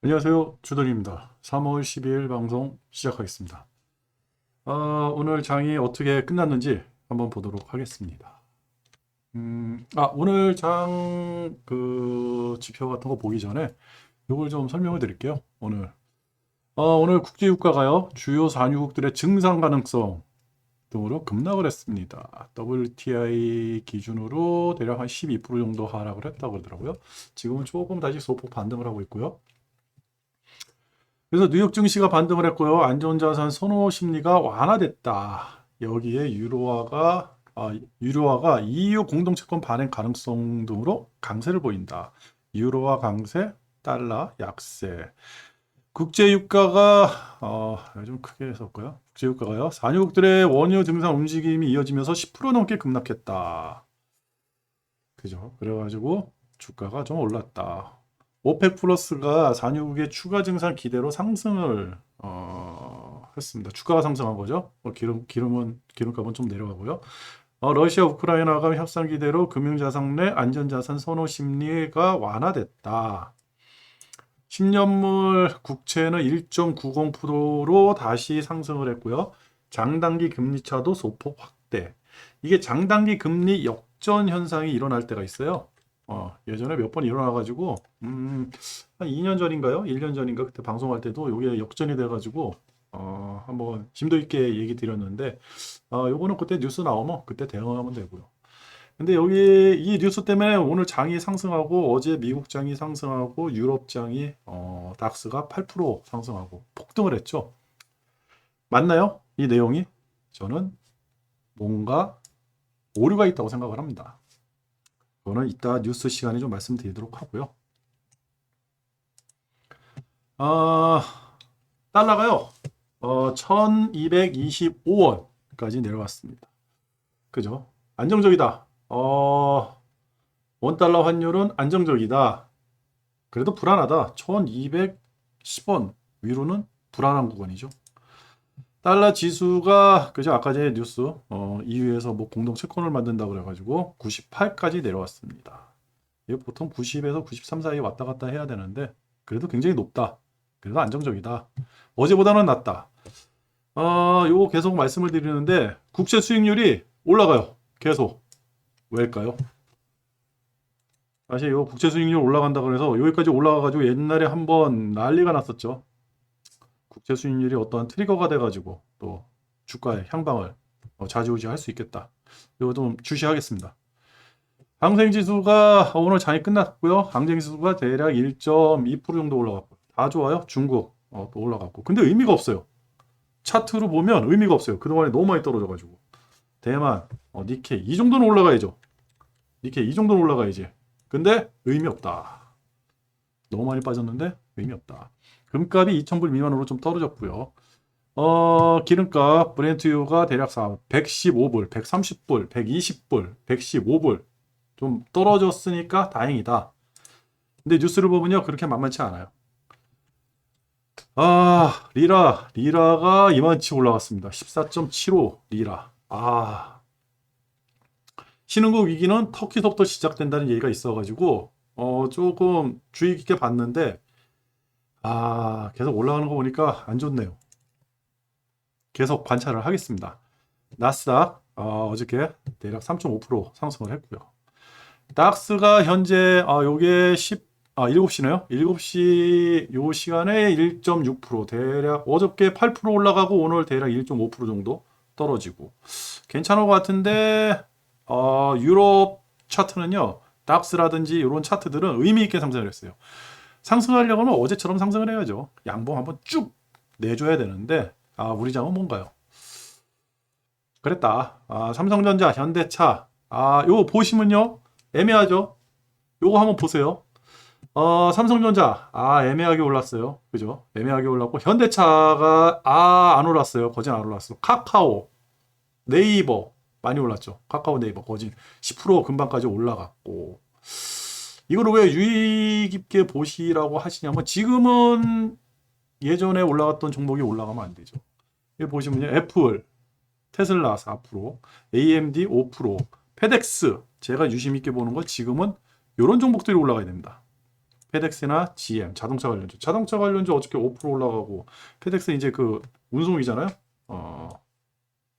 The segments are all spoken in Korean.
안녕하세요. 주돈입니다. 3월 12일 방송 시작하겠습니다. 오늘 장이 어떻게 끝났는지 한번 보도록 하겠습니다. 오늘 지표 같은 거 보기 전에 이걸 좀 설명을 드릴게요. 오늘 국제유가가요, 주요 산유국들의 증상 가능성 등으로 급락을 했습니다. WTI 기준으로 대략 한 12% 정도 하락을 했다고 그러더라고요. 지금은 조금 다시 소폭 반등을 하고 있고요. 그래서 뉴욕 증시가 반등을 했고요. 안전자산 선호 심리가 완화됐다. 여기에 유로화가 EU 공동채권 발행 가능성 등으로 강세를 보인다. 유로화 강세, 달러 약세. 국제유가가 좀 크게 해석할까요? 국제유가가요. 산유국들의 원유 증산 움직임이 이어지면서 10% 넘게 급락했다. 그죠? 그래가지고 주가가 좀 올랐다. 오펙 플러스가 산유국의 추가 증산 기대로 상승을 했습니다. 주가가 상승한 거죠. 기름값은 좀 내려가고요. 러시아 우크라이나가 협상 기대로 금융자산 내 안전자산 선호 심리가 완화됐다. 10년물 국채는 1.90%로 다시 상승을 했고요. 장단기 금리차도 소폭 확대. 이게 장단기 금리 역전 현상이 일어날 때가 있어요. 예전에 몇 번 일어나가지고, 한 2년 전인가요? 1년 전인가? 그때 방송할 때도 이게 역전이 돼가지고, 한번 심도 있게 얘기 드렸는데, 요거는 그때 뉴스 나오면 그때 대응하면 되고요. 근데 여기 이 뉴스 때문에 오늘 장이 상승하고 어제 미국 장이 상승하고 유럽 장이 닥스가 8% 상승하고 폭등을 했죠. 맞나요? 이 내용이? 저는 뭔가 오류가 있다고 생각을 합니다. 그거는 이따 뉴스 시간에 좀 말씀드리도록 하고요. 아, 달러가요. 1225원까지 내려왔습니다. 그죠? 안정적이다. 원달러 환율은 안정적이다. 그래도 불안하다. 1210원 위로는 불안한 구간이죠. 달러 지수가 그죠? 아까 전에 뉴스 EU에서 뭐 공동 채권을 만든다 그래가지고 98까지 내려왔습니다. 이게 보통 90에서 93 사이에 왔다 갔다 해야 되는데 그래도 굉장히 높다. 그래도 안정적이다. 어제보다는 낫다. 요거 계속 말씀을 드리는데 국채 수익률이 올라가요. 계속. 왜일까요? 사실 요 국채 수익률 올라간다 그래서 여기까지 올라가가지고 옛날에 한번 난리가 났었죠. 국채 수익률이 어떠한 트리거가 돼가지고 또 주가의 향방을 좌지우지할 수 있겠다. 이거 좀 주시하겠습니다. 항생지수가 오늘 장이 끝났고요. 항생지수가 대략 1.2% 정도 올라갔고 다 좋아요. 중국 또 올라갔고 근데 의미가 없어요. 차트로 보면 의미가 없어요. 그동안에 너무 많이 떨어져가지고 대만, 니케이 이 정도는 올라가야죠. 니케이 이 정도는 올라가야지. 근데 의미 없다. 너무 많이 빠졌는데 의미 없다. 금값이 2,000불 미만으로 좀 떨어졌고요. 기름값 브렌트유가 대략 115불, 130불, 120불, 115불 좀 떨어졌으니까 다행이다. 근데 뉴스를 보면요 그렇게 만만치 않아요. 리라가 이만치 올라갔습니다. 14.75 리라. 신흥국 위기는 터키서부터 시작된다는 얘기가 있어가지고 조금 주의 깊게 봤는데 계속 올라가는 거 보니까 안 좋네요. 계속 관찰을 하겠습니다. 나스닥 어저께 대략 3.5% 상승을 했고요. 닥스가 현재 요게 7시네요. 7시 요 시간에 1.6% 대략 어저께 8% 올라가고 오늘 대략 1.5% 정도 떨어지고 괜찮은 것 같은데 유럽 차트는요. 닥스라든지 이런 차트들은 의미 있게 상승을 했어요. 상승하려면 어제처럼 상승을 해야죠. 양봉 한번 쭉 내줘야 되는데 우리 장은 뭔가요? 그랬다. 삼성전자, 현대차. 요거 보시면요. 애매하죠? 요거 한번 보세요. 삼성전자. 애매하게 올랐어요. 그죠? 애매하게 올랐고, 현대차가, 안 올랐어요. 거진 안 올랐어. 카카오, 네이버. 많이 올랐죠. 카카오, 네이버. 거진 10% 금방까지 올라갔고. 이거를 왜 유의 깊게 보시라고 하시냐면, 지금은 예전에 올라갔던 종목이 올라가면 안 되죠. 여기 보시면요. 애플, 테슬라 4%, AMD 5%, 페덱스 제가 유심 있게 보는 거 지금은 이런 종목들이 올라가야 됩니다. 페덱스나 GM, 자동차 관련주. 자동차 관련주 어저께 5% 올라가고, 페덱스 이제 그 운송이잖아요.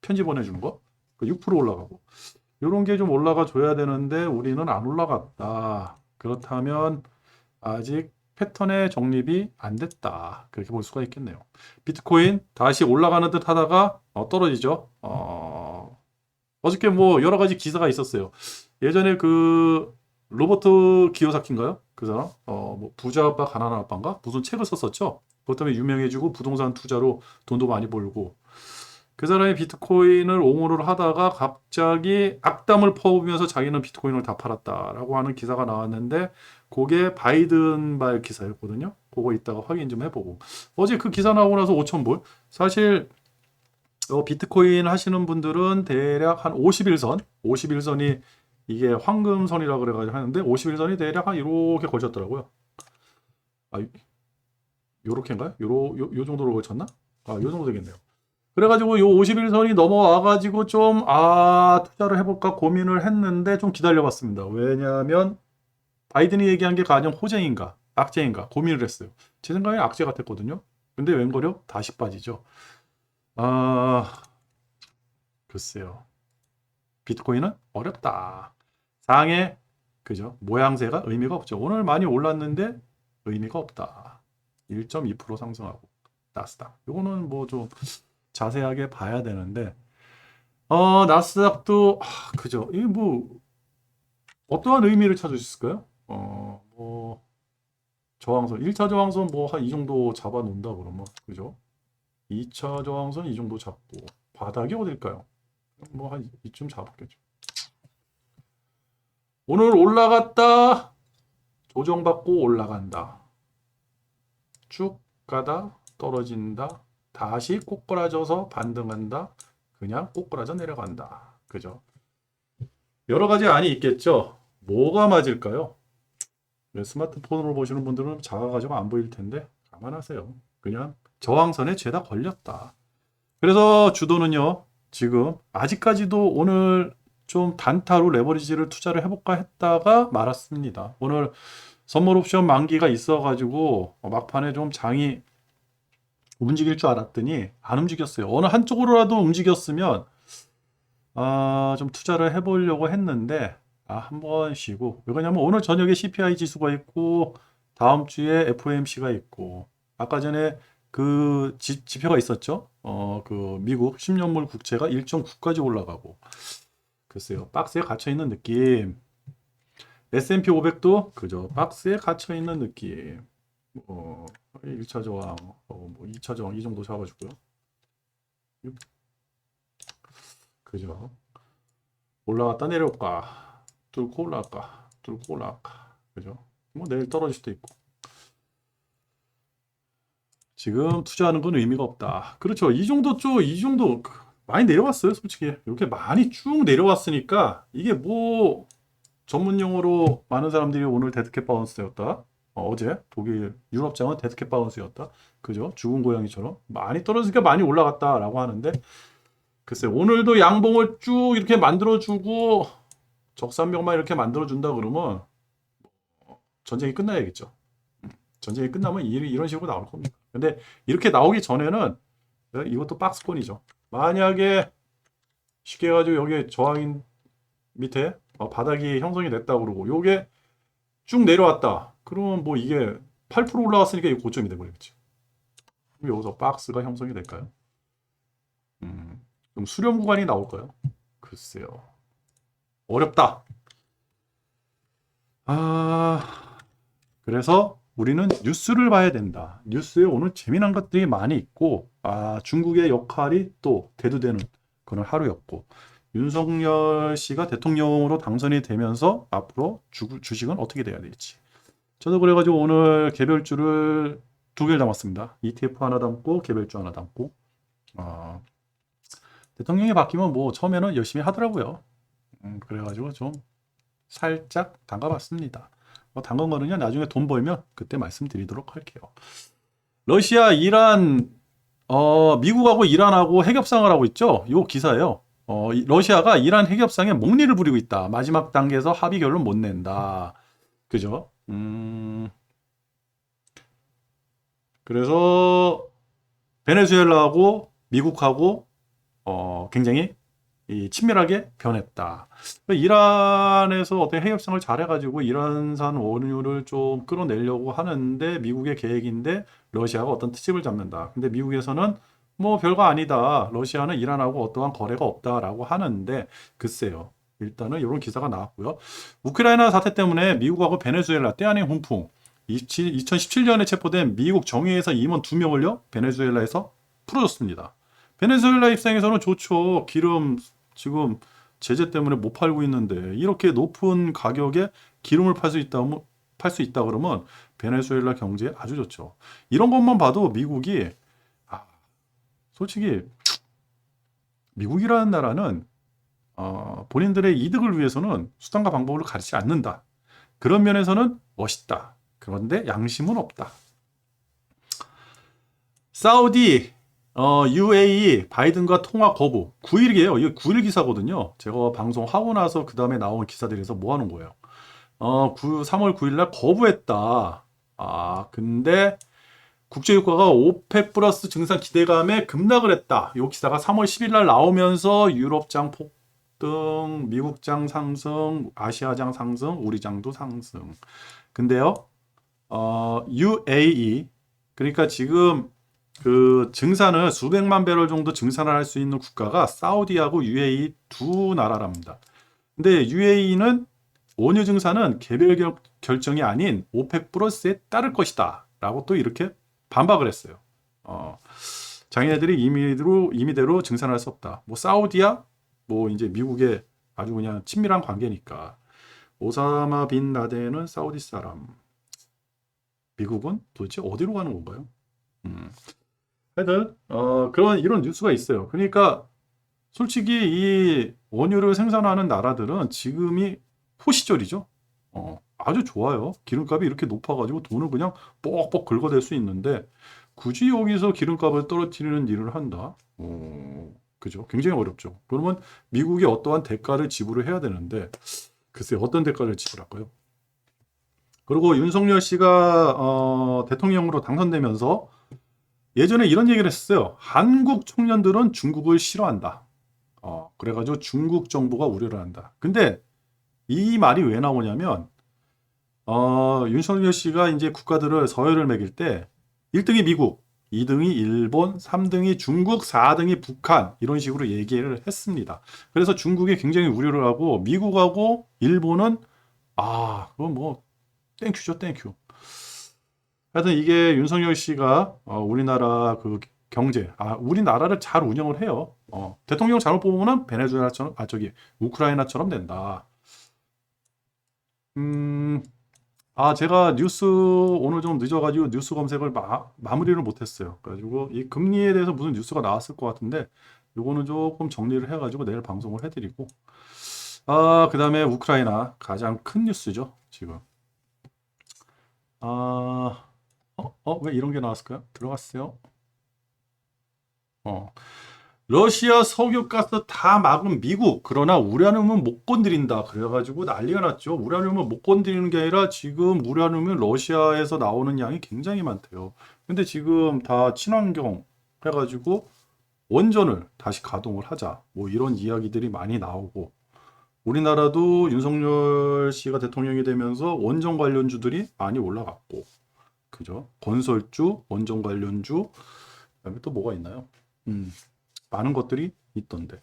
편지 보내주는 거. 그 6% 올라가고. 이런 게 좀 올라가 줘야 되는데 우리는 안 올라갔다. 그렇다면 아직 패턴의 정립이 안 됐다. 그렇게 볼 수가 있겠네요. 비트코인 다시 올라가는 듯 하다가 떨어지죠. 어저께 뭐 여러 가지 기사가 있었어요. 예전에 그 로버트 기요사키인가요? 그 사람? 뭐 부자 아빠 가난한 아빠인가? 무슨 책을 썼었죠. 그것 때문에 유명해지고 부동산 투자로 돈도 많이 벌고 그 사람이 비트코인을 옹호를 하다가 갑자기 악담을 퍼부으면서 자기는 비트코인을 다 팔았다라고 하는 기사가 나왔는데 그게 바이든 발 기사였거든요. 그거 이따가 확인 좀 해보고 어제 그 기사 나오고 나서 5,000불 사실 비트코인 하시는 분들은 대략 한 51선 51선이 이게 황금선이라 그래가지고 하는데 51선이 대략 한 이렇게 걸쳤더라고요. 요렇게인가요? 요 정도로 걸쳤나? 요 정도 되겠네요. 그래가지고 요 51선이 넘어와가지고 좀 투자를 해볼까 고민을 했는데 좀 기다려봤습니다. 왜냐하면 바이든이 얘기한 게 가령 호재인가 악재인가 고민을 했어요. 제 생각에 악재 같았거든요. 근데 웬걸요? 다시 빠지죠. 글쎄요. 비트코인은 어렵다. 상해 그죠? 모양새가 의미가 없죠. 오늘 많이 올랐는데 의미가 없다. 1.2% 상승하고 나스닥. 요거는 뭐 좀 자세하게 봐야 되는데 나스닥도 그죠? 이게 뭐 어떠한 의미를 찾을 수 있을까요? 뭐 저항선 1차 저항선 뭐 한 이 정도 잡아 놓는다 그러면 그죠? 2차 저항선 이 정도 잡고 바닥이 어딜까요? 뭐 한 이쯤 잡았겠죠. 오늘 올라갔다 조정받고 올라간다 쭉 가다 떨어진다 다시 꼬꾸라져서 반등한다 그냥 꼬꾸라져 내려간다 그죠? 여러 가지 안이 있겠죠. 뭐가 맞을까요? 스마트폰으로 보시는 분들은 작아가지고 안 보일 텐데 감안하세요. 그냥 저항선에 죄다 걸렸다. 그래서 주도는요 지금 아직까지도 오늘 좀 단타로 레버리지를 투자를 해볼까 했다가 말았습니다. 오늘 선물 옵션 만기가 있어가지고 막판에 좀 장이 움직일 줄 알았더니 안 움직였어요. 어느 한쪽으로라도 움직였으면 좀 투자를 해보려고 했는데 한번 쉬고 왜냐면 오늘 저녁에 CPI 지수가 있고 다음 주에 FOMC가 있고 아까 전에 그 지표가 있었죠. 그 미국 10년물 국채가 1.9까지 올라가고 글쎄요. 박스에 갇혀 있는 느낌. S&P 500도 그죠. 박스에 갇혀 있는 느낌. 1차 저항, 뭐 2차 저항 이 정도 잡아주고요. 그죠. 올라갔다 내려올까. 뚫고 올라갈까. 뚫고 올라갈까. 그죠. 뭐 내일 떨어질 수도 있고. 지금 투자하는 건 의미가 없다. 그렇죠. 이 정도 많이 내려왔어요. 솔직히 이렇게 많이 쭉 내려왔으니까 이게 뭐 전문 용어로 많은 사람들이 오늘 데드캣 바운스였다. 어제 독일 유럽장은 데드캣 바운스였다. 그죠? 죽은 고양이처럼 많이 떨어지니까 많이 올라갔다라고 하는데 글쎄 오늘도 양봉을 쭉 이렇게 만들어주고 적산병만 이렇게 만들어준다 그러면 전쟁이 끝나야겠죠. 전쟁이 끝나면 이런 식으로 나올 겁니다. 근데 이렇게 나오기 전에는 이것도 박스권이죠. 만약에 쉽게 해가지고 여기 저항인 밑에 바닥이 형성이 됐다 그러고 요게 쭉 내려왔다. 그러면 뭐 이게 8% 올라왔으니까 이게 고점이 돼버리겠지. 그럼 여기서 박스가 형성이 될까요? 그럼 수렴 구간이 나올까요? 글쎄요. 어렵다. 그래서 우리는 뉴스를 봐야 된다. 뉴스에 오늘 재미난 것들이 많이 있고 중국의 역할이 또 대두되는 그런 하루였고 윤석열 씨가 대통령으로 당선이 되면서 앞으로 주식은 어떻게 돼야 될지 저도 그래가지고 오늘 개별주를 2개를 담았습니다. ETF 하나 담고 개별주 하나 담고 대통령이 바뀌면 뭐 처음에는 열심히 하더라고요. 그래가지고 좀 살짝 담가봤습니다. 담근 거는요 나중에 돈 벌면 그때 말씀드리도록 할게요. 러시아, 이란, 미국하고 이란하고 핵협상을 하고 있죠. 요 기사예요. 러시아가 이란 핵협상에 목리를 부리고 있다. 마지막 단계에서 합의 결론 못 낸다. 그죠? 그래서 베네수엘라하고 미국하고 굉장히 이 친밀하게 변했다. 이란에서 어떤 해협상을 잘해가지고 이란산 원유를 좀 끌어내려고 하는데 미국의 계획인데 러시아가 어떤 트집을 잡는다. 근데 미국에서는 뭐 별거 아니다. 러시아는 이란하고 어떠한 거래가 없다라고 하는데 글쎄요. 일단은 이런 기사가 나왔고요. 우크라이나 사태 때문에 미국하고 베네수엘라 때 아닌 훈풍. 2017년에 체포된 미국 정예회사 임원 2명을요 베네수엘라에서 풀어줬습니다. 베네수엘라 입장에서는 좋죠. 기름 지금 제재 때문에 못 팔고 있는데 이렇게 높은 가격에 기름을 팔 수 있다 그러면 베네수엘라 경제에 아주 좋죠. 이런 것만 봐도 미국이 아, 솔직히 미국이라는 나라는 본인들의 이득을 위해서는 수단과 방법을 가리지 않는다. 그런 면에서는 멋있다. 그런데 양심은 없다. 사우디, UAE, 바이든과 통화 거부. 9일이에요. 이게 9일 기사거든요. 제가 방송하고 나서 그 다음에 나온 기사들에서 뭐 하는 거예요? 3월 9일 날 거부했다. 근데 국제유가가 오펙 플러스 증산 기대감에 급락을 했다. 이 기사가 3월 10일 날 나오면서 유럽장 폭등, 미국장 상승, 아시아장 상승, 우리장도 상승. 근데요, UAE, 그러니까 지금 그 증산을 수백만 배럴 정도 증산을 할 수 있는 국가가 사우디하고 UAE 두 나라랍니다. 근데 UAE는 원유 증산은 개별 결정이 아닌 오펙 플러스에 따를 것이다. 라고 또 이렇게 반박을 했어요. 자기네들이 임의대로 증산할 수 없다. 뭐 사우디야? 뭐 이제 미국의 아주 그냥 친밀한 관계니까. 오사마 빈 라덴은 사우디 사람. 미국은 도대체 어디로 가는 건가요? 하여튼 그런 이런 뉴스가 있어요. 그러니까 솔직히 이 원유를 생산하는 나라들은 지금이 호시절이죠. 아주 좋아요. 기름값이 이렇게 높아가지고 돈을 그냥 뻑뻑 긁어댈 수 있는데 굳이 여기서 기름값을 떨어뜨리는 일을 한다. 그죠? 굉장히 어렵죠. 그러면 미국이 어떠한 대가를 지불을 해야 되는데 글쎄 어떤 대가를 지불할까요? 그리고 윤석열 씨가 대통령으로 당선되면서 예전에 이런 얘기를 했어요. 한국 청년들은 중국을 싫어한다. 그래가지고 중국 정부가 우려를 한다. 근데 이 말이 왜 나오냐면 윤석열 씨가 이제 국가들을 서열을 매길 때 1등이 미국, 2등이 일본, 3등이 중국, 4등이 북한 이런 식으로 얘기를 했습니다. 그래서 중국이 굉장히 우려를 하고 미국하고 일본은 그건 뭐 땡큐죠, 땡큐. 하여튼 이게 윤석열 씨가 우리나라 그 경제, 우리나라를 잘 운영을 해요. 대통령 잘못 뽑으면 베네수엘라처럼, 우크라이나처럼 된다. 제가 뉴스 오늘 좀 늦어가지고 뉴스 검색을 마무리를 못했어요. 그래가지고 이 금리에 대해서 무슨 뉴스가 나왔을 것 같은데 요거는 조금 정리를 해가지고 내일 방송을 해드리고 그 다음에 우크라이나 가장 큰 뉴스죠 지금. 왜 이런 게 나왔을까요? 들어갔어요. 러시아 석유가스 다 막은 미국. 그러나 우라늄은 못 건드린다. 그래가지고 난리가 났죠. 우라늄을 못 건드리는 게 아니라 지금 우라늄은 러시아에서 나오는 양이 굉장히 많대요. 근데 지금 다 친환경 해가지고 원전을 다시 가동을 하자. 뭐 이런 이야기들이 많이 나오고 우리나라도 윤석열 씨가 대통령이 되면서 원전 관련주들이 많이 올라갔고 그죠? 건설주, 원전 관련주, 그다음에 또 뭐가 있나요? 많은 것들이 있던데.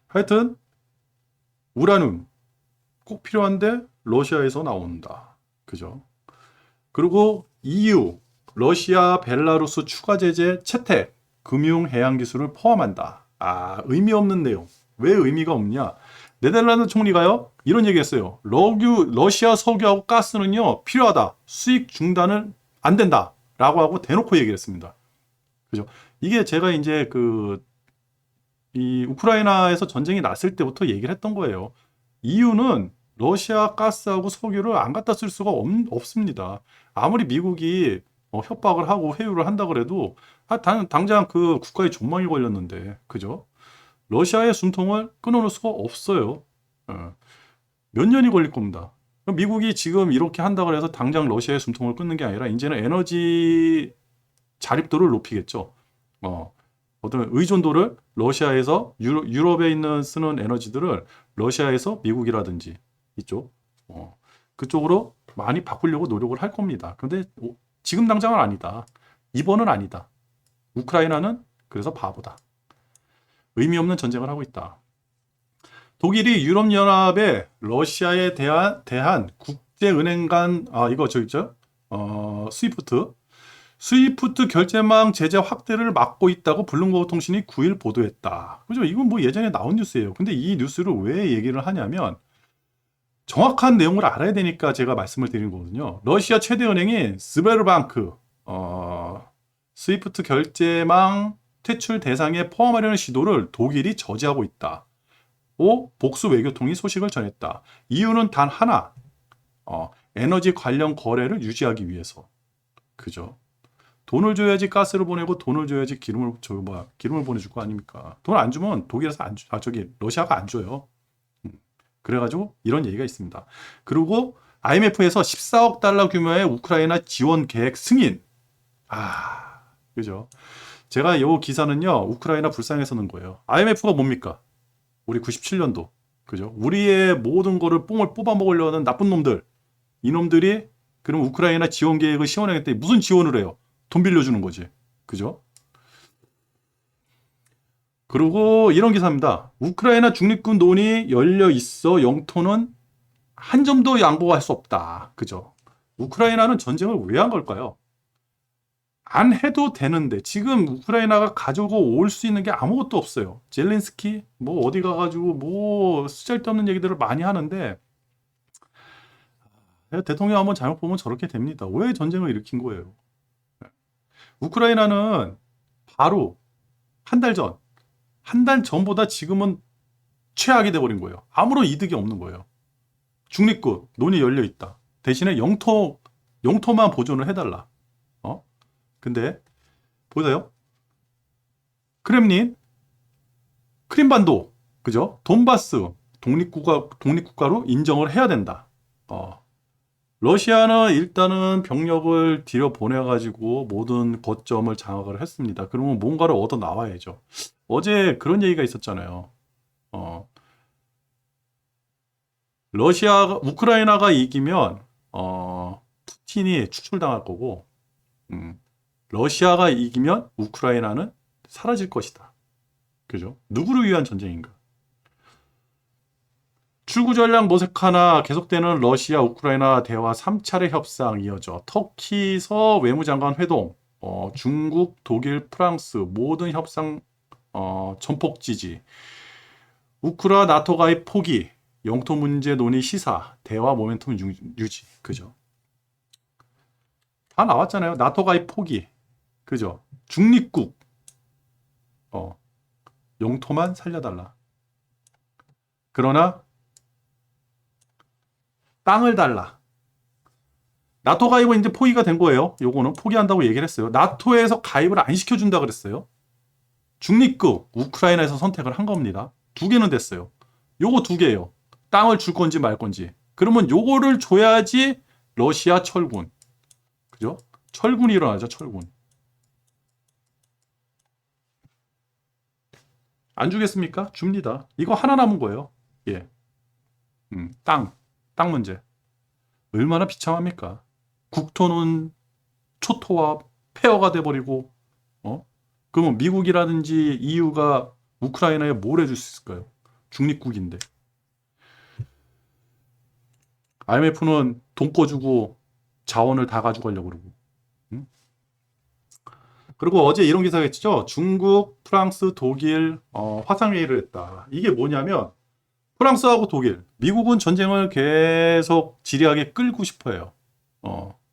하여튼 우라늄 꼭 필요한데 러시아에서 나온다. 그죠? 그리고 EU, 러시아, 벨라루스 추가 제재 채택, 금융 해양 기술을 포함한다. 의미 없는 내용. 왜 의미가 없냐? 네덜란드 총리가요 이런 얘기했어요. 러시아 석유하고 가스는요 필요하다. 수익 중단은 안 된다라고 하고 대놓고 얘기를 했습니다. 그죠? 이게 제가 이제 이 우크라이나에서 전쟁이 났을 때부터 얘기를 했던 거예요. 이유는 러시아 가스하고 석유를 안 갖다 쓸 수가 없습니다. 아무리 미국이 협박을 하고 회유를 한다 그래도 당장 그 국가에 전망이 걸렸는데 그죠? 러시아의 숨통을 끊어놓을 수가 없어요. 몇 년이 걸릴 겁니다. 미국이 지금 이렇게 한다고 해서 당장 러시아의 숨통을 끊는 게 아니라 이제는 에너지 자립도를 높이겠죠. 어떤 의존도를 러시아에서 유럽에 있는 쓰는 에너지들을 러시아에서 미국이라든지 이쪽 그쪽으로 많이 바꾸려고 노력을 할 겁니다. 근데 지금 당장은 아니다. 이번은 아니다. 우크라이나는 그래서 바보다. 의미 없는 전쟁을 하고 있다. 독일이 유럽연합에 러시아에 대한 국제은행 간, 이거 저 있죠? 스위프트 결제망 제재 확대를 막고 있다고 블룸버그 통신이 9일 보도했다. 그죠? 이건 뭐 예전에 나온 뉴스예요. 근데 이 뉴스를 왜 얘기를 하냐면 정확한 내용을 알아야 되니까 제가 말씀을 드리는 거거든요. 러시아 최대 은행인 스베르방크, 스위프트 결제망 퇴출 대상에 포함하려는 시도를 독일이 저지하고 있다. 복수 외교통이 소식을 전했다. 이유는 단 하나, 에너지 관련 거래를 유지하기 위해서. 그죠? 돈을 줘야지 가스를 보내고 돈을 줘야지 기름을 보내줄 거 아닙니까? 돈 안 주면 독일에서 러시아가 안 줘요. 그래가지고 이런 얘기가 있습니다. 그리고 IMF에서 14억 달러 규모의 우크라이나 지원 계획 승인. 그죠? 제가 이 기사는요, 우크라이나 불쌍해서 쓰는 거예요. IMF가 뭡니까? 우리 97년도. 그죠? 우리의 모든 거를 뽕을 뽑아 먹으려는 나쁜 놈들. 이놈들이 그럼 우크라이나 지원 계획을 시원하겠다. 무슨 지원을 해요? 돈 빌려주는 거지. 그죠? 그리고 이런 기사입니다. 우크라이나 중립군 논이 열려 있어 영토는 한 점도 양보할 수 없다. 그죠? 우크라이나는 전쟁을 왜 한 걸까요? 안 해도 되는데 지금 우크라이나가 가지고 올 수 있는 게 아무것도 없어요. 젤렌스키 뭐 어디 가가지고 뭐 쓰잘데없는 얘기들을 많이 하는데 대통령 한번 잘못 보면 저렇게 됩니다. 왜 전쟁을 일으킨 거예요? 우크라이나는 바로 한 달 전보다 지금은 최악이 돼버린 거예요. 아무런 이득이 없는 거예요. 중립국 논이 열려 있다. 대신에 영토만 보존을 해달라. 근데 보세요. 크림반도, 그죠? 돈바스 독립국가로 인정을 해야 된다. 러시아는 일단은 병력을 들여보내가지고 모든 거점을 장악을 했습니다. 그러면 뭔가를 얻어 나와야죠. 어제 그런 얘기가 있었잖아요. 우크라이나가 이기면, 푸틴이 추출당할 거고, 러시아가 이기면 우크라이나는 사라질 것이다. 그죠? 누구를 위한 전쟁인가? 출구 전략 모색하나 계속되는 러시아 우크라이나 대화 3차례 협상 이어져 터키서 외무장관 회동, 중국, 독일, 프랑스 모든 협상 전폭 지지, 우크라 나토 가입 포기, 영토 문제 논의 시사, 대화 모멘텀 유지. 그죠? 다 나왔잖아요. 나토 가입 포기. 그죠? 중립국. 영토만 살려달라. 그러나 땅을 달라. 나토 가입은 이제 포기가 된 거예요. 요거는 포기한다고 얘기를 했어요. 나토에서 가입을 안 시켜준다 그랬어요. 중립국 우크라이나에서 선택을 한 겁니다. 2개는 됐어요. 요거 2개예요. 땅을 줄 건지 말 건지. 그러면 요거를 줘야지 러시아 철군. 그죠? 철군이 일어나죠. 철군. 안 주겠습니까? 줍니다. 이거 하나 남은 거예요. 예. 땅 문제. 얼마나 비참합니까? 국토는 초토화, 폐허가 돼버리고, 그러면 미국이라든지 EU가 우크라이나에 뭘 해줄 수 있을까요? 중립국인데. IMF는 돈 꺼주고 자원을 다 가져가려고 그러고. 그리고 어제 이런 기사가 있죠. 중국, 프랑스, 독일 화상회의를 했다. 이게 뭐냐면 프랑스하고 독일, 미국은 전쟁을 계속 지리하게 끌고 싶어 해요.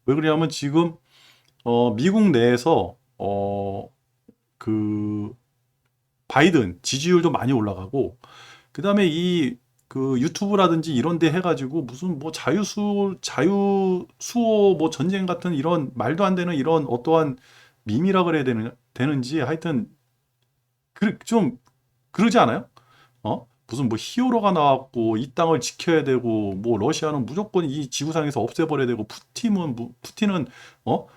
왜 그러냐면 지금 미국 내에서 그 바이든 지지율도 많이 올라가고 그다음에 그 유튜브라든지 이런 데 해가지고 무슨 뭐 자유수호 뭐 전쟁 같은 이런 말도 안 되는 이런 어떠한 밈이라 그래야 되는지 하여튼 좀 그러지 않아요? 무슨 뭐 히어로가 나왔고 이 땅을 지켜야 되고 뭐 러시아는 무조건 이 지구상에서 없애버려야 되고 푸틴은 어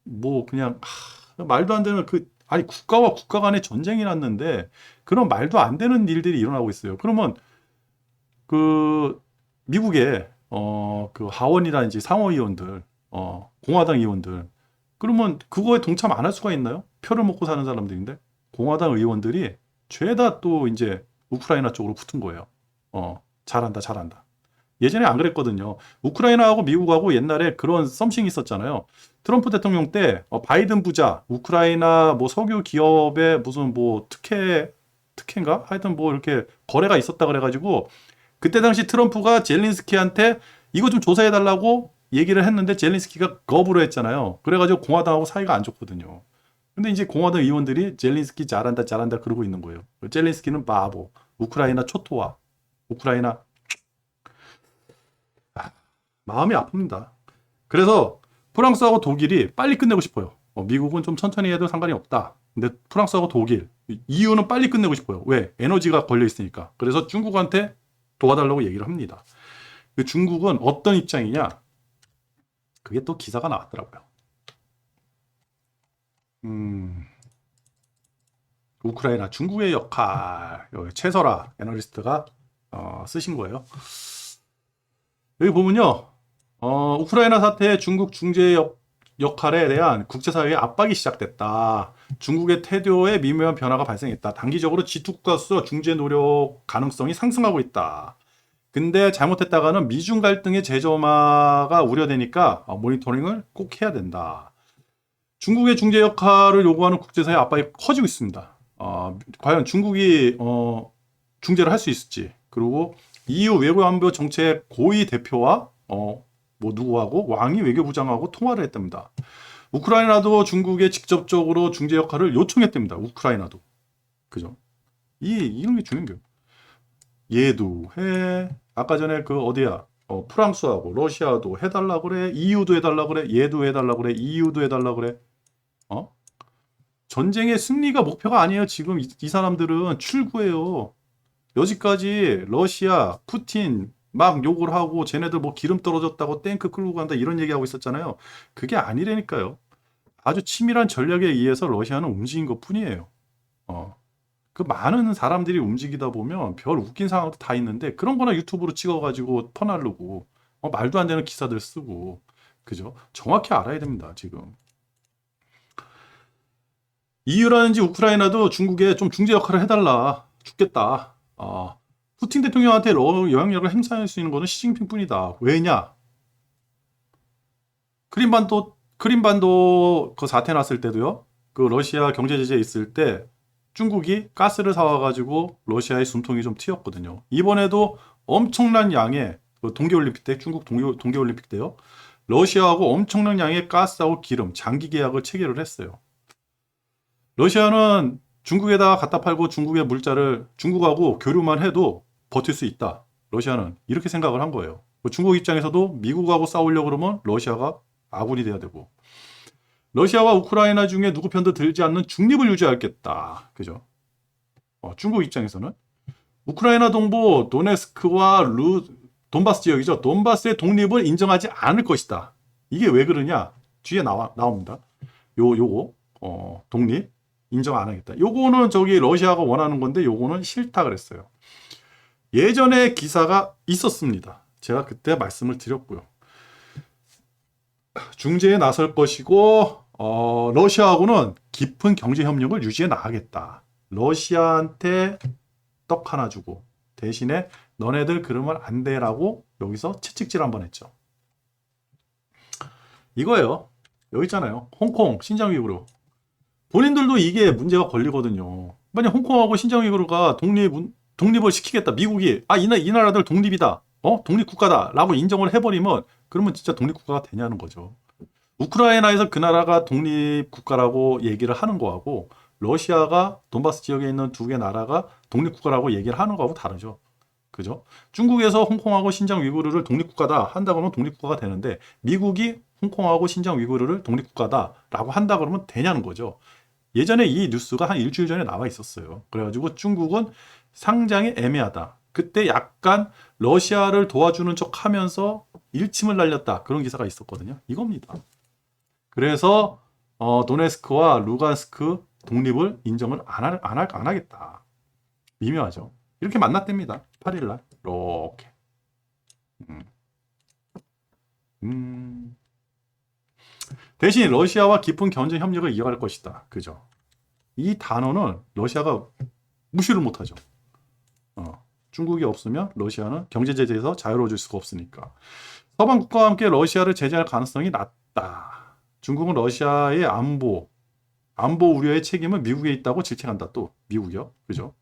뭐 그냥 말도 안 되는 그 아니 국가와 국가 간의 전쟁이 났는데 그런 말도 안 되는 일들이 일어나고 있어요. 그러면 그 미국의 그 하원이라든지 상원의원들 공화당 의원들 그러면 그거에 동참 안 할 수가 있나요? 표를 먹고 사는 사람들인데 공화당 의원들이 죄다 또 이제 우크라이나 쪽으로 붙은 거예요. 잘한다, 잘한다. 예전에 안 그랬거든요. 우크라이나하고 미국하고 옛날에 그런 썸씽이 있었잖아요. 트럼프 대통령 때 바이든 부자 우크라이나 뭐 석유 기업에 무슨 뭐 특혜인가? 하여튼 뭐 이렇게 거래가 있었다 그래가지고 그때 당시 트럼프가 젤린스키한테 이거 좀 조사해 달라고 얘기를 했는데 젤린스키가 거부를 했잖아요. 그래가지고 공화당하고 사이가 안 좋거든요. 근데 이제 공화당 의원들이 젤린스키 잘한다 잘한다 그러고 있는 거예요. 젤린스키는 바보, 우크라이나 초토화, 우크라이나 마음이 아픕니다. 그래서 프랑스하고 독일이 빨리 끝내고 싶어요. 미국은 좀 천천히 해도 상관이 없다. 근데 프랑스하고 독일, EU는 빨리 끝내고 싶어요. 왜? 에너지가 걸려 있으니까. 그래서 중국한테 도와달라고 얘기를 합니다. 그 중국은 어떤 입장이냐? 그게 또 기사가 나왔더라고요. 우크라이나 중국의 역할 여기 최설아 애널리스트가 쓰신 거예요. 여기 보면요, 우크라이나 사태의 중국 중재 역할에 대한 국제사회의 압박이 시작됐다. 중국의 태도에 미묘한 변화가 발생했다. 단기적으로 G2 국가로서 중재 노력 가능성이 상승하고 있다. 근데 잘못했다가는 미중 갈등의 재점화가 우려되니까 모니터링을 꼭 해야 된다. 중국의 중재 역할을 요구하는 국제사회 압박이 커지고 있습니다. 과연 중국이 중재를 할 수 있을지, 그리고 EU 외교안보 정책 고위 대표와 뭐 누구하고 왕이 외교부장하고 통화를 했답니다. 우크라이나도 중국에 직접적으로 중재 역할을 요청했답니다. 우크라이나도. 그죠? 이런 게 중요한 거예요. 얘도 해. 아까 전에 그 어디야? 프랑스하고 러시아도 해달라 그래. EU도 해달라 그래. 얘도 해달라 그래. EU도 해달라 그래. 전쟁의 승리가 목표가 아니에요. 지금 이 사람들은 출구예요. 여지까지 러시아, 푸틴 막 욕을 하고 쟤네들 뭐 기름 떨어졌다고 탱크 끌고 간다 이런 얘기하고 있었잖아요. 그게 아니라니까요. 아주 치밀한 전략에 의해서 러시아는 움직인 것 뿐이에요. 그 많은 사람들이 움직이다 보면 별 웃긴 상황도 다 있는데 그런 거나 유튜브로 찍어가지고 퍼날르고 말도 안 되는 기사들 쓰고 그죠? 정확히 알아야 됩니다. 지금. EU라든지 우크라이나도 중국에 좀 중재 역할을 해달라. 죽겠다. 푸틴 대통령한테 영향력을 행사할 수 있는 거는 시진핑뿐이다. 왜냐? 크림반도 그 사태 났을 때도요. 그 러시아 경제 제재 있을 때 중국이 가스를 사와가지고 러시아의 숨통이 좀 트였거든요. 이번에도 엄청난 양의 그 동계올림픽 때 중국 동계올림픽 때요. 러시아하고 엄청난 양의 가스하고 기름 장기 계약을 체결을 했어요. 러시아는 중국에다가 갖다 팔고 중국의 물자를 중국하고 교류만 해도 버틸 수 있다. 러시아는 이렇게 생각을 한 거예요. 중국 입장에서도 미국하고 싸우려고 그러면 러시아가 아군이 돼야 되고 러시아와 우크라이나 중에 누구 편도 들지 않는 중립을 유지하겠다. 그죠? 중국 입장에서는 우크라이나 동부 도네스크와 돈바스 지역이죠. 돈바스의 독립을 인정하지 않을 것이다. 이게 왜 그러냐? 뒤에 나옵니다. 요거 독립 인정 안 하겠다. 요거는 저기 러시아가 원하는 건데 요거는 싫다 그랬어요. 예전에 기사가 있었습니다. 제가 그때 말씀을 드렸고요. 중재에 나설 것이고 러시아하고는 깊은 경제 협력을 유지해 나가겠다. 러시아한테 떡 하나 주고 대신에 너네들 그러면 안 돼라고 여기서 채찍질 한번 했죠. 이거예요. 여기 있잖아요. 홍콩 신장 위구르. 본인들도 이게 문제가 걸리거든요. 만약 홍콩하고 신장 위구르가 독립을 시키겠다. 미국이 이 나라들 독립이다. 독립국가다라고 인정을 해버리면 그러면 진짜 독립국가가 되냐는 거죠. 우크라이나에서 그 나라가 독립국가라고 얘기를 하는 거하고 러시아가 돈바스 지역에 있는 두 개 나라가 독립국가라고 얘기를 하는 거하고 다르죠. 그죠? 중국에서 홍콩하고 신장 위구르를 독립국가다 한다 그러면 독립국가가 되는데 미국이 홍콩하고 신장 위구르를 독립국가다라고 한다 그러면 되냐는 거죠. 예전에 이 뉴스가 한 일주일 전에 나와 있었어요. 그래가지고 중국은 상장이 애매하다. 그때 약간 러시아를 도와주는 척 하면서 일침을 날렸다. 그런 기사가 있었거든요. 이겁니다. 그래서 도네스크와 루간스크 독립을 인정을 안 하겠다. 미묘하죠. 이렇게 만났답니다. 8일날. 이렇게. 대신 러시아와 깊은 경제 협력을 이어갈 것이다. 그죠? 이 단어는 러시아가 무시를 못하죠. 중국이 없으면 러시아는 경제 제재에서 자유로워질 수가 없으니까. 서방 국가와 함께 러시아를 제재할 가능성이 낮다. 중국은 러시아의 안보 우려의 책임은 미국에 있다고 질책한다. 또 미국이요. 그죠?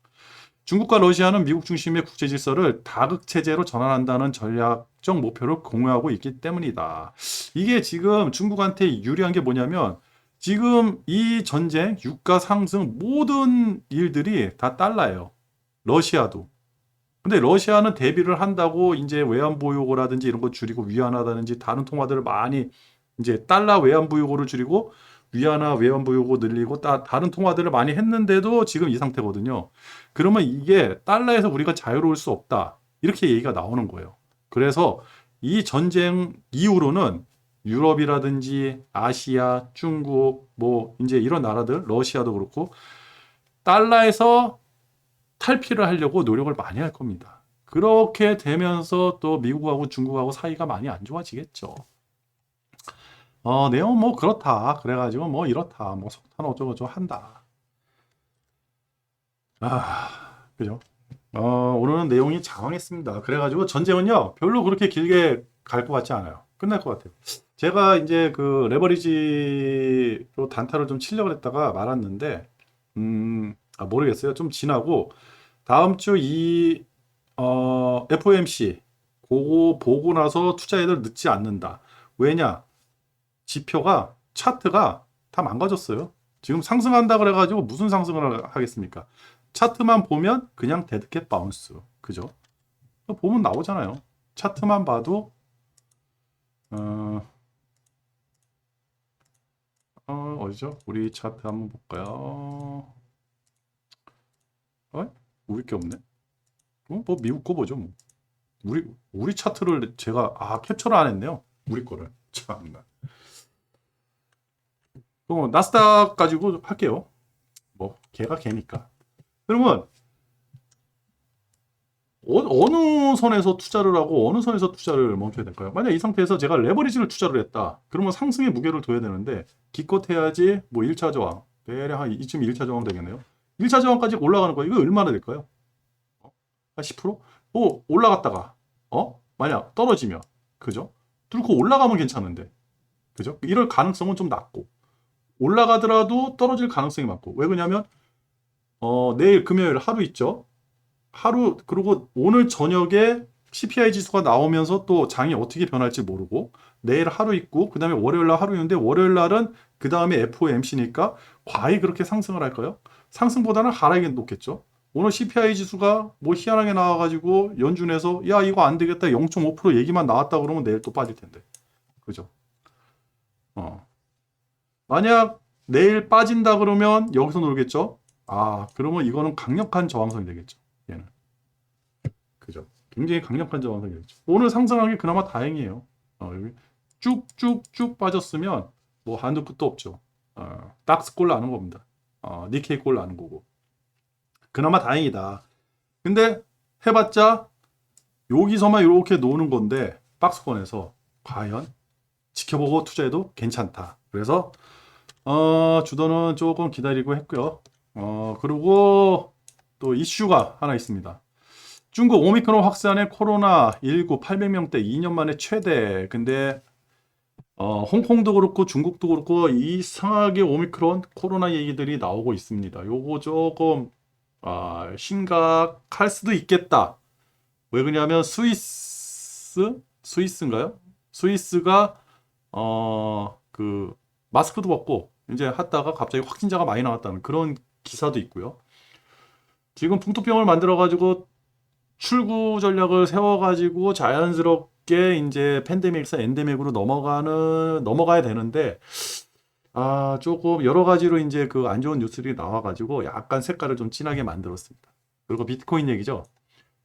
중국과 러시아는 미국 중심의 국제 질서를 다극 체제로 전환한다는 전략적 목표를 공유하고 있기 때문이다. 이게 지금 중국한테 유리한 게 뭐냐면 지금 이 전쟁, 유가 상승 모든 일들이 다 달러예요. 러시아도. 근데 러시아는 대비를 한다고 이제 외환보 요구라든지 이런 거 줄이고 위안화라든지 다른 통화들을 많이 이제 달러 외환보 요구를 줄이고 위안화 외환보 요구 늘리고 다른 통화들을 많이 했는데도 지금 이 상태거든요. 그러면 이게 달러에서 우리가 자유로울 수 없다. 이렇게 얘기가 나오는 거예요. 그래서 이 전쟁 이후로는 유럽이라든지 아시아, 중국 뭐 이제 이런 나라들 러시아도 그렇고 달러에서 탈피를 하려고 노력을 많이 할 겁니다. 그렇게 되면서 또 미국하고 중국하고 사이가 많이 안 좋아지겠죠. 내용 뭐 그렇다. 그래가지고 뭐 이렇다. 뭐 석탄 어쩌고저쩌고 한다. 그죠? 오늘은 내용이 장황했습니다. 그래가지고 전쟁은요, 별로 그렇게 길게 갈 것 같지 않아요. 끝날 것 같아요. 제가 이제 그 레버리지로 단타를 좀 치려고 했다가 말았는데, 모르겠어요. 좀 지나고, 다음 주 FOMC, 그거 보고 나서 투자자들 늦지 않는다. 왜냐? 지표가, 차트가 다 망가졌어요. 지금 상승한다 그래가지고 무슨 상승을 하겠습니까? 차트만 보면 그냥 데드캣 바운스. 그죠? 보면 나오잖아요. 차트만 봐도 어디죠? 우리 차트 한번 볼까요? 우리 게 없네. 뭐 미국 거 보죠, 뭐. 우리 차트를 제가 캡처를 안 했네요. 우리 거를. 참나. 나스닥 가지고 할게요. 뭐 걔가 걔니까. 그러면 어느 선에서 투자를 하고 어느 선에서 투자를 멈춰야 될까요? 만약 이 상태에서 제가 레버리지를 투자를 했다. 그러면 상승의 무게를 둬야 되는데 기껏 해야지 뭐 1차 저항. 대략 한 이쯤 1차 저항 되겠네요. 1차 저항까지 올라가는 거 이거 얼마나 될까요? 한 10%? 올라갔다가 만약 떨어지면 그죠? 뚫고 올라가면 괜찮은데 그죠? 이럴 가능성은 좀 낮고 올라가더라도 떨어질 가능성이 많고 왜 그러냐면 내일 금요일 하루 있죠? 하루 그리고 오늘 저녁에 CPI 지수가 나오면서 또 장이 어떻게 변할지 모르고 내일 하루 있고 그 다음에 월요일 날 하루 있는데 월요일 날은 그 다음에 FOMC니까 과히 그렇게 상승을 할까요? 상승보다는 하락이 높겠죠. 오늘 CPI 지수가 뭐 희한하게 나와가지고 연준에서 야 이거 안 되겠다 0.5% 얘기만 나왔다 그러면 내일 또 빠질 텐데 그죠? 만약 내일 빠진다 그러면 여기서 놀겠죠? 그러면 이거는 강력한 저항선이 되겠죠. 얘는. 그죠? 굉장히 강력한 저항선이 되겠죠. 오늘 상승한 게 그나마 다행이에요. 여기 쭉쭉쭉 빠졌으면 뭐 한두 끝도 없죠. 닥스꼴 나는 겁니다. 니케이 꼴 나는 거고. 그나마 다행이다. 근데 해봤자 여기서만 이렇게 노는 건데 박스권에서 과연 지켜보고 투자해도 괜찮다. 그래서 주도는 조금 기다리고 했고요. 그리고 또 이슈가 하나 있습니다. 중국 오미크론 확산의 코로나19 800명대 2년 만에 최대. 근데 홍콩도 그렇고 중국도 그렇고 이상하게 오미크론 코로나 얘기들이 나오고 있습니다. 요거 조금 심각할 수도 있겠다. 왜 그러냐면 스위스인가요? 스위스가 그 마스크도 벗고 이제 하다가 갑자기 확진자가 많이 나왔다는 그런 기사도 있고요. 지금 풍토병을 만들어 가지고 출구 전략을 세워 가지고 자연스럽게 이제 팬데믹에서 엔데믹으로 넘어가야 되는데 조금 여러 가지로 이제 그 안 좋은 뉴스들이 나와 가지고 약간 색깔을 좀 진하게 만들었습니다. 그리고 비트코인 얘기죠.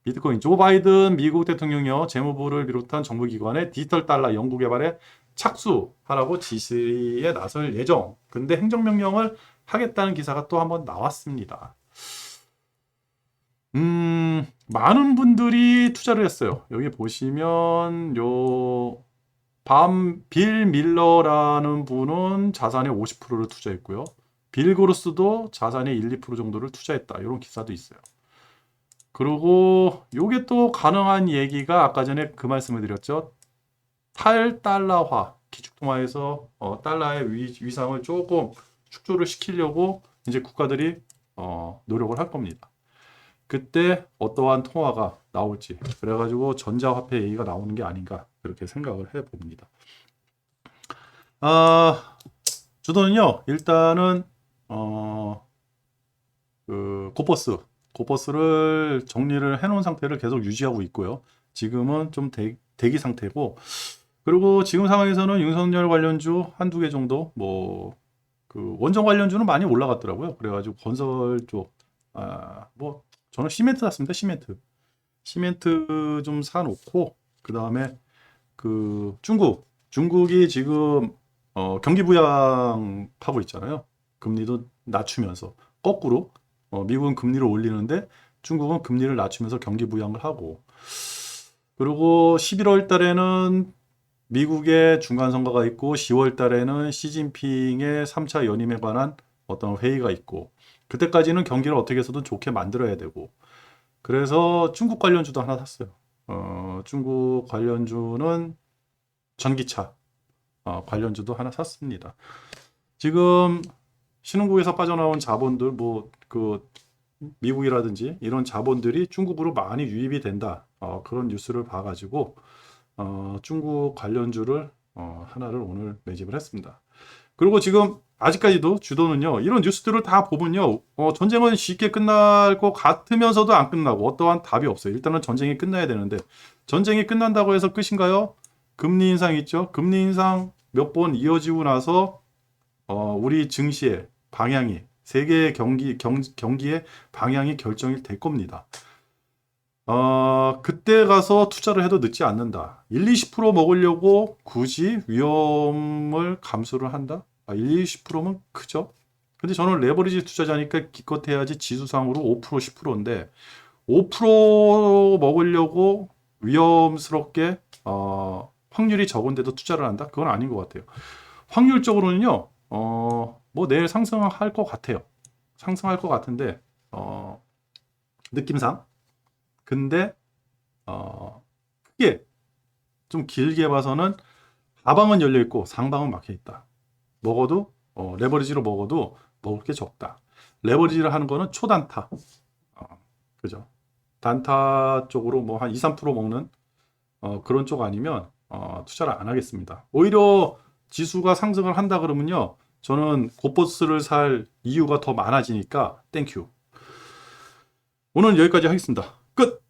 비트코인. 조 바이든 미국 대통령이요. 재무부를 비롯한 정부기관의 디지털 달러 연구 개발에 착수하라고 지시에 나설 예정. 근데 행정명령을 하겠다는 기사가 또 한번 나왔습니다. 많은 분들이 투자를 했어요. 여기 보시면 빌 밀러라는 분은 자산의 50%를 투자했고요. 빌 고르스도 자산의 1, 2% 정도를 투자했다. 이런 기사도 있어요. 그리고 요게 또 가능한 얘기가 아까 전에 그 말씀을 드렸죠. 탈달러화, 기축통화에서 달러의 위상을 조금 축소를 시키려고 이제 국가들이 노력을 할 겁니다. 그때 어떠한 통화가 나올지 그래가지고 전자화폐 얘기가 나오는 게 아닌가 그렇게 생각을 해봅니다. 주도는요 일단은 그 고퍼스를 정리를 해놓은 상태를 계속 유지하고 있고요. 지금은 좀 대기 상태고, 그리고 지금 상황에서는 윤석열 관련주 한두 개 정도 그 원전 관련주는 많이 올라갔더라고요. 그래가지고 건설 쪽 저는 시멘트 샀습니다. 시멘트 좀 사놓고, 그 다음에 그 중국이 지금 경기 부양하고 있잖아요. 금리도 낮추면서 거꾸로 미국은 금리를 올리는데 중국은 금리를 낮추면서 경기 부양을 하고, 그리고 11월 달에는 미국의 중간선거가 있고 10월 달에는 시진핑의 3차 연임에 관한 어떤 회의가 있고, 그때까지는 경기를 어떻게 해서든 좋게 만들어야 되고, 그래서 중국 관련주도 하나 샀어요. 중국 관련주는 전기차 관련주도 하나 샀습니다. 지금 신흥국에서 빠져나온 자본들, 그 미국이라든지 이런 자본들이 중국으로 많이 유입이 된다. 그런 뉴스를 봐가지고 중국 관련주를 하나를 오늘 매집을 했습니다. 그리고 지금 아직까지도 주도는요, 이런 뉴스들을 다 보면요, 전쟁은 쉽게 끝날 것 같으면서도 안 끝나고 어떠한 답이 없어요. 일단은 전쟁이 끝나야 되는데, 전쟁이 끝난다고 해서 끝인가요? 금리 인상 있죠? 금리 인상 몇 번 이어지고 나서 우리 증시의 방향이, 세계 경기의 방향이 결정이 될 겁니다. 그때 가서 투자를 해도 늦지 않는다. 1, 20% 먹으려고 굳이 위험을 감수를 한다? 1, 20%면 크죠? 근데 저는 레버리지 투자자니까 기껏 해야지 지수상으로 5%, 10%인데 5% 먹으려고 위험스럽게 확률이 적은데도 투자를 한다? 그건 아닌 것 같아요. 확률적으로는요, 내일 상승할 것 같아요. 상승할 것 같은데, 느낌상. 근데, 크게, 좀 길게 봐서는 하방은 열려있고 상방은 막혀있다. 먹어도, 레버리지로 먹어도 먹을 게 적다. 레버리지를 하는 거는 초단타. 그죠? 단타 쪽으로 뭐 한 2, 3% 먹는 그런 쪽 아니면 투자를 안 하겠습니다. 오히려 지수가 상승을 한다 그러면요, 저는 고버스를 살 이유가 더 많아지니까 땡큐. 오늘 여기까지 하겠습니다. 끝!